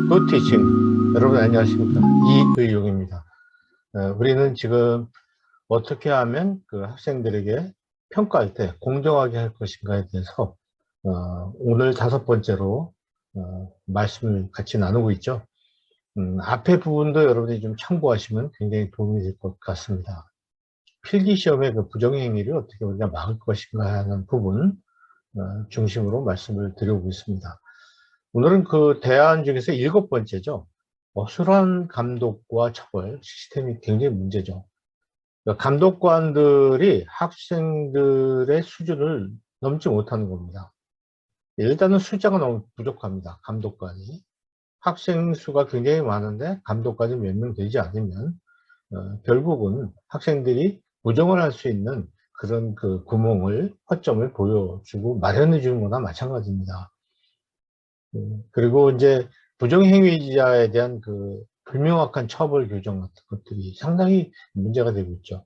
굿티칭. 여러분 안녕하십니까? 이의용입니다. 우리는 지금 어떻게 하면 그 학생들에게 평가할 때 공정하게 할 것인가에 대해서 오늘 5번째로 말씀을 같이 나누고 있죠. 앞에 부분도 여러분이 좀 참고하시면 굉장히 도움이 될 것 같습니다. 필기시험의 그 부정행위를 어떻게 우리가 막을 것인가 하는 부분 중심으로 말씀을 드리고 있습니다. 오늘은 그 대안 중에서 7번째죠. 어수선한 감독과 처벌 시스템이 굉장히 문제죠. 그러니까 감독관들이 학생들의 수준을 넘지 못하는 겁니다. 일단은 숫자가 너무 부족합니다. 감독관이. 학생 수가 굉장히 많은데 감독관이 몇 명 되지 않으면 결국은 학생들이 부정을 할 수 있는 그런 그 구멍을, 허점을 보여주고 마련해 주는 거나 마찬가지입니다. 그리고 이제 부정행위자에 대한 그 불명확한 처벌 규정 같은 것들이 상당히 문제가 되고 있죠.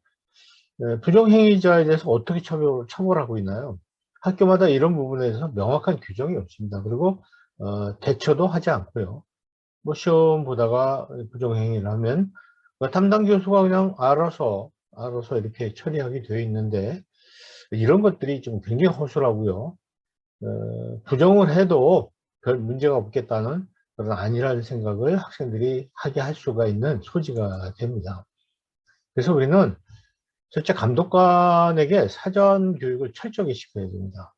부정행위자에 대해서 어떻게 처벌하고 있나요? 학교마다 이런 부분에 대해서 명확한 규정이 없습니다. 그리고 대처도 하지 않고요. 뭐 시험 보다가 부정행위를 하면 담당 교수가 그냥 알아서 이렇게 처리하게 되어 있는데, 이런 것들이 좀 굉장히 허술하고요. 부정을 해도 별 문제가 없겠다는 그런 아니라는 생각을 학생들이 하게 할 수가 있는 소지가 됩니다. 그래서 우리는 실제 감독관에게 사전 교육을 철저히 시켜야 됩니다.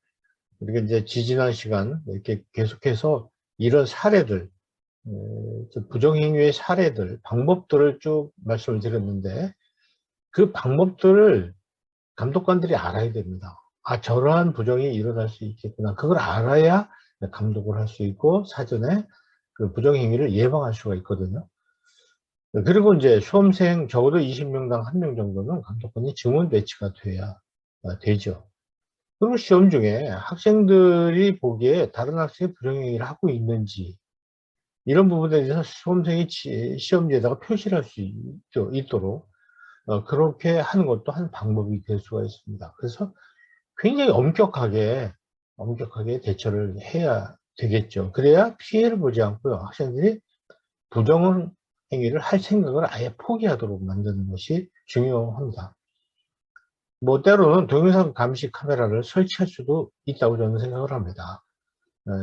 우리가 이제 지지난 시간 이렇게 계속해서 이런 사례들, 부정행위의 사례들, 방법들을 쭉 말씀을 드렸는데, 그 방법들을 감독관들이 알아야 됩니다. 아, 저러한 부정이 일어날 수 있겠구나. 그걸 알아야 감독을 할 수 있고 사전에 그 부정행위를 예방할 수가 있거든요. 그리고 이제 수험생 적어도 20명당 1명 정도는 감독관이 증원 배치가 돼야 되죠. 그리고 시험 중에 학생들이 보기에 다른 학생이 부정행위를 하고 있는지, 이런 부분에 대해서 수험생이 시험지에다가 표시를 할 수 있도록 그렇게 하는 것도 한 방법이 될 수가 있습니다. 그래서 굉장히 엄격하게 대처를 해야 되겠죠. 그래야 피해를 보지 않고요. 학생들이 부정 행위를 할 생각을 아예 포기하도록 만드는 것이 중요합니다. 뭐 때로는 동영상 감시 카메라를 설치할 수도 있다고 저는 생각을 합니다.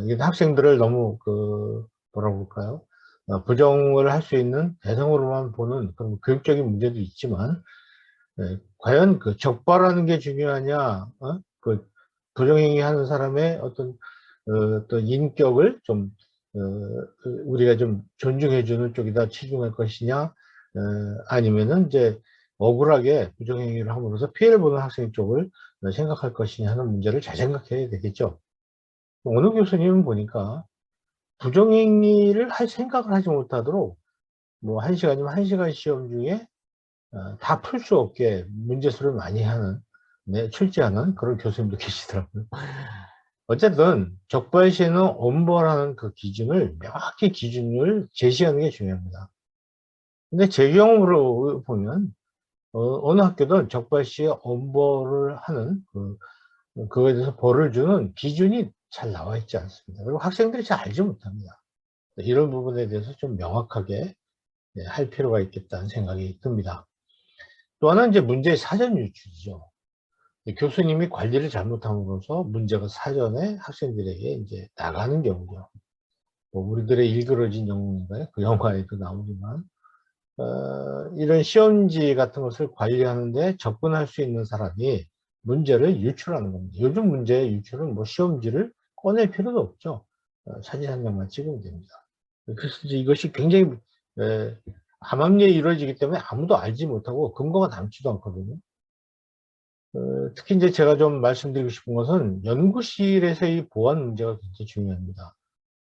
이게 학생들을 너무 뭐라고 볼까요? 부정을 할 수 있는 대상으로만 보는 그런 교육적인 문제도 있지만, 과연 그 적발하는 게 중요하냐, 그 부정행위 하는 사람의 어떤 인격을 좀 우리가 좀 존중해주는 쪽이다 치중할 것이냐, 아니면은 이제 억울하게 부정행위를 함으로써 피해를 보는 학생 쪽을 생각할 것이냐 하는 문제를 잘 생각해야 되겠죠. 어느 교수님은 보니까 부정행위를 할 생각을 하지 못하도록 뭐 1시간이면 1시간 시험 중에 다 풀 수 없게 문제수를 많이 하는, 출제하는 그런 교수님도 계시더라고요. 어쨌든 적발 시에는 엄벌하는 그 기준을 명확히 기준을 제시하는 게 중요합니다. 근데 제 경험으로 보면 어느 학교든 적발 시에 엄벌을 하는 그거에 대해서 벌을 주는 기준이 잘 나와 있지 않습니다. 그리고 학생들이 잘 알지 못합니다. 이런 부분에 대해서 좀 명확하게 할 필요가 있겠다는 생각이 듭니다. 또 하나는 이제 문제의 사전 유출이죠. 교수님이 관리를 잘못함으로써 문제가 사전에 학생들에게 이제 나가는 경우죠. 뭐 우리들의 일그러진 영웅인가요? 그 영화에도 나오지만, 이런 시험지 같은 것을 관리하는데 접근할 수 있는 사람이 문제를 유출하는 겁니다. 요즘 문제의 유출은 뭐 시험지를 꺼낼 필요도 없죠. 사진 한 장만 찍으면 됩니다. 그래서 이제 이것이 굉장히 암암리에 이루어지기 때문에 아무도 알지 못하고 근거가 남지도 않거든요. 특히 이제 제가 좀 말씀드리고 싶은 것은 연구실에서의 보안 문제가 굉장히 중요합니다.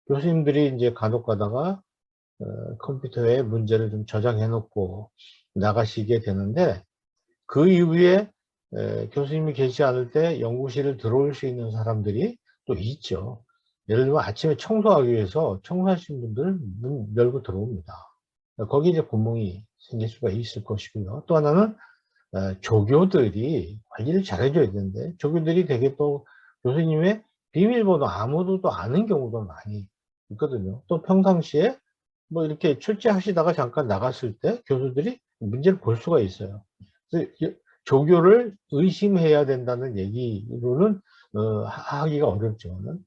교수님들이 이제 간혹 가다가 컴퓨터에 문제를 좀 저장해 놓고 나가시게 되는데, 그 이후에 교수님이 계시지 않을 때 연구실을 들어올 수 있는 사람들이 또 있죠. 예를 들면 아침에 청소하기 위해서 청소하신 분들 문 열고 들어옵니다. 거기 이제 구멍이 생길 수가 있을 것이고요. 또 하나는 조교들이 관리를 잘 해줘야 되는데, 조교들이 되게 또 교수님의 비밀번호 아무도 또 아는 경우도 많이 있거든요. 또 평상시에 뭐 이렇게 출제하시다가 잠깐 나갔을 때 교수들이 문제를 볼 수가 있어요. 그래서 조교를 의심해야 된다는 얘기로는 하기가 어렵지만은,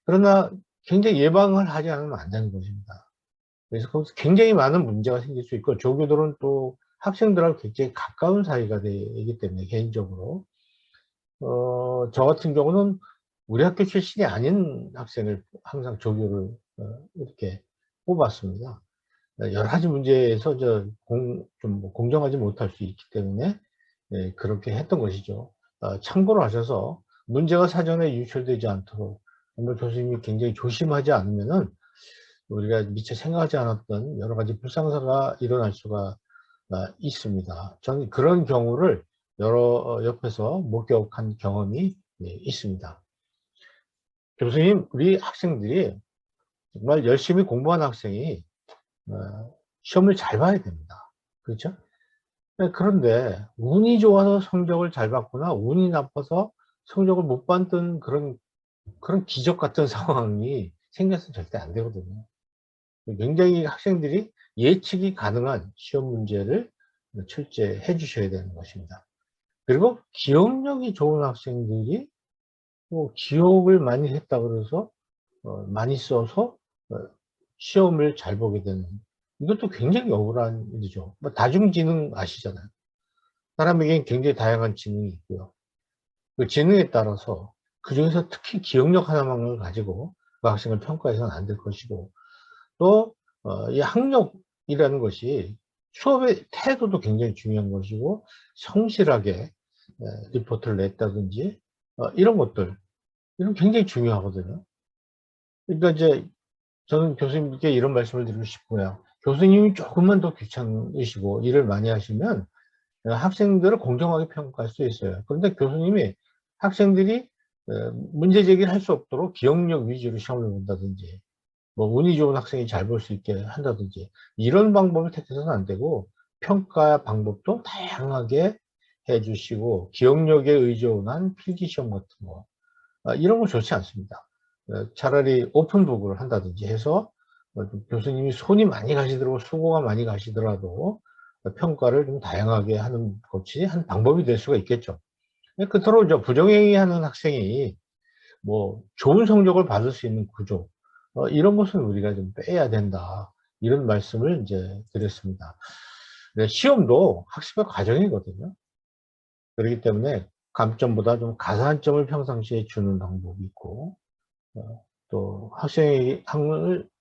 그러나 굉장히 예방을 하지 않으면 안 되는 것입니다. 그래서 거기서 굉장히 많은 문제가 생길 수 있고, 조교들은 또 학생들하고 굉장히 가까운 사이가 되기 때문에 개인적으로 저 같은 경우는 우리 학교 출신이 아닌 학생을 항상 조교를 이렇게 뽑았습니다. 여러 가지 문제에서 좀 공정하지 못할 수 있기 때문에 그렇게 했던 것이죠. 참고로 하셔서 문제가 사전에 유출되지 않도록 정말 교수님이 굉장히 조심하지 않으면은 우리가 미처 생각하지 않았던 여러 가지 불상사가 일어날 수가 있습니다. 저는 그런 경우를 여러 옆에서 목격한 경험이 있습니다. 교수님, 우리 학생들이 정말 열심히 공부한 학생이 시험을 잘 봐야 됩니다. 그렇죠? 그런데 운이 좋아서 성적을 잘 받거나 운이 나빠서 성적을 못 받던 그런 기적 같은 상황이 생겨서 절대 안 되거든요. 굉장히 학생들이 예측이 가능한 시험 문제를 출제해 주셔야 되는 것입니다. 그리고 기억력이 좋은 학생들이 또 기억을 많이 했다 그래서 많이 써서 어, 시험을 잘 보게 되는, 이것도 굉장히 억울한 일이죠. 뭐 다중지능 아시잖아요. 사람에게는 굉장히 다양한 지능이 있고요. 그 지능에 따라서 그중에서 특히 기억력 하나만을 가지고 그 학생을 평가해서는 안 될 것이고, 또 이 학력이라는 것이 수업의 태도도 굉장히 중요한 것이고, 성실하게 리포트를 냈다든지 이런 것들, 이런 굉장히 중요하거든요. 그러니까 이제 저는 교수님께 이런 말씀을 드리고 싶고요. 교수님이 조금만 더 귀찮으시고 일을 많이 하시면 학생들을 공정하게 평가할 수 있어요. 그런데 교수님이 학생들이 문제 제기를 할 수 없도록 기억력 위주로 시험을 본다든지, 뭐 운이 좋은 학생이 잘 볼 수 있게 한다든지, 이런 방법을 택해서는 안 되고 평가 방법도 다양하게 해주시고, 기억력에 의존한 필기시험 같은 거, 이런 거 좋지 않습니다. 차라리 오픈북을 한다든지 해서 교수님이 손이 많이 가시더라도, 수고가 많이 가시더라도 평가를 좀 다양하게 하는 것이 한 방법이 될 수가 있겠죠. 끝으로 부정행위 하는 학생이 뭐 좋은 성적을 받을 수 있는 구조, 이런 것은 우리가 좀 빼야 된다, 이런 말씀을 이제 드렸습니다. 시험도 학습의 과정이거든요. 그렇기 때문에 감점보다 좀 가산점을 평상시에 주는 방법이 있고, 또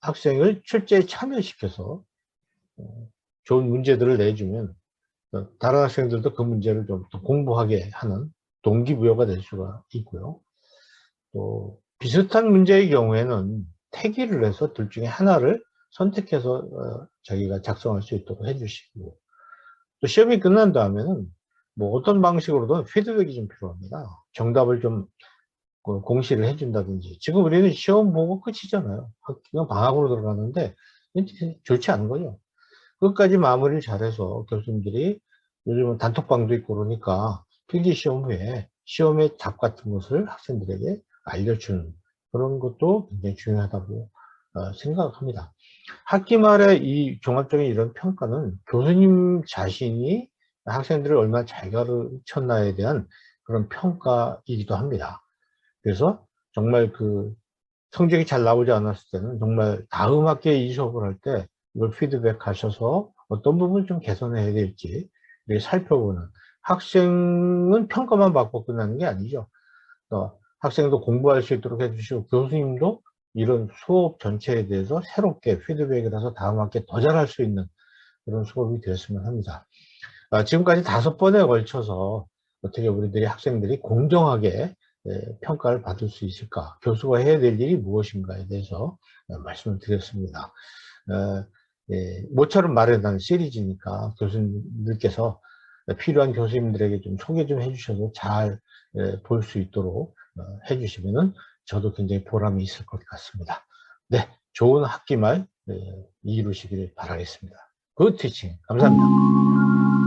학생을 출제에 참여시켜서 좋은 문제들을 내주면 다른 학생들도 그 문제를 좀 더 공부하게 하는 동기부여가 될 수가 있고요. 또 비슷한 문제의 경우에는 태기를 해서 둘 중에 하나를 선택해서 자기가 작성할 수 있도록 해주시고, 또 시험이 끝난 다음에는 뭐 어떤 방식으로든 피드백이 좀 필요합니다. 정답을 좀 공시를 해준다든지. 지금 우리는 시험 보고 끝이잖아요. 그냥 방학으로 들어가는데 좋지 않은 거죠. 끝까지 마무리를 잘해서 교수님들이, 요즘은 단톡방도 있고 그러니까 필기 시험 후에 시험의 답 같은 것을 학생들에게 알려주는 그런 것도 굉장히 중요하다고 생각합니다. 학기 말에 이 종합적인 이런 평가는 교수님 자신이 학생들을 얼마나 잘 가르쳤나에 대한 그런 평가이기도 합니다. 그래서 정말 그 성적이 잘 나오지 않았을 때는 정말 다음 학기에 이 수업을 할 때 이걸 피드백 하셔서 어떤 부분을 좀 개선해야 될지 이렇게 살펴보는, 학생은 평가만 받고 끝나는 게 아니죠. 학생도 공부할 수 있도록 해주시고, 교수님도 이런 수업 전체에 대해서 새롭게 피드백을 해서 다음 학기에 더 잘할 수 있는 그런 수업이 되었으면 합니다. 지금까지 5번에 걸쳐서 어떻게 우리들이 학생들이 공정하게 평가를 받을 수 있을까, 교수가 해야 될 일이 무엇인가에 대해서 말씀을 드렸습니다. 모처럼 마련한 시리즈니까 교수님들께서 필요한 교수님들에게 좀 소개 좀 해주셔서 잘 볼 수 있도록 해주시면은 저도 굉장히 보람이 있을 것 같습니다. 네, 좋은 학기 말 이루시기를 바라겠습니다. 굿 티칭 감사합니다.